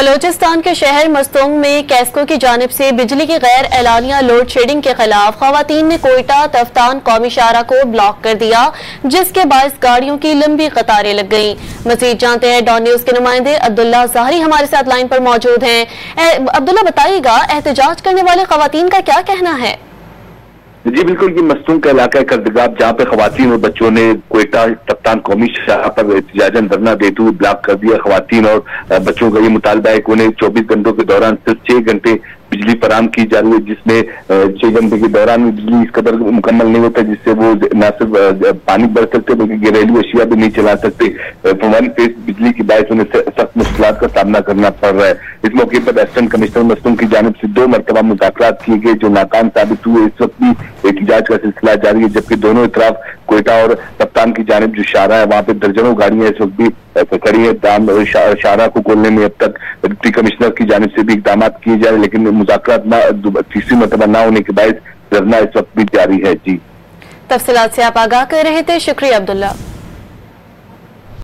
बलोचिस्तान के शहर मस्तूंग में कैस्को की जानिब से बिजली की गैर एलानिया लोड शेडिंग के खिलाफ खवातीन ने कोयटा तफ्तान कौमी शाहरा को ब्लॉक कर दिया, जिसके बायस गाड़ियों की लंबी कतारें लग गईं। मजीद जानते हैं डॉन न्यूज के नुमाइंदे अब्दुल्ला ज़ाहरी हमारे साथ लाइन पर मौजूद हैं। अब्दुल्ला, बताइएगा एहतजाज करने वाले खवातीन का क्या कहना है? जी बिल्कुल, ये मस्तूंग का इलाका है कर्दगाब, जहाँ पे खवातीन और बच्चों ने कोयटा तफ्तान कौमी शाहरा पर एहतजाजन धरना देते हुए ब्लॉक कर दिया। खवातीन और बच्चों का ये मुतालबा है कि उन्हें 24 घंटों के दौरान सिर्फ 6 घंटे बिजली फराम की जा रही है, जिसमें 6 घंटे के दौरान बिजली इस कदर मुकम्मल नहीं होता जिससे वो न सिर्फ पानी भर सकते बल्कि घरेलू अशिया भी नहीं चला सकते। फवारी तेज बिजली की बायस उन्हें सख्त मुश्किलात का सामना करना पड़ रहा है। इस मौके पर असिस्टेंट कमिश्नर मस्तूंग की जानिब से 2 मरतबा मुज़ाकरात किए गए जो नाकाम साबित हुए। इस वक्त भी एहतजाज का सिलसिला जारी है, जबकि दोनों तरफ कोयटा और तफ्तान की जानिब जो शाहरा है वहाँ पे दर्जनों गाड़ियां इस वक्त भी खड़ी है। शाहरा को खोलने में अब तक डिप्टी कमिश्नर की जानिब से भी इकदाम किए जा रहे हैं, लेकिन मुज़ाकरात तीसरी मरतबा न होने के बायस धरना इस वक्त भी जारी है। जी, तफसीलात से आप आगाह कर रहे थे, शुक्रिया अब्दुल्ला।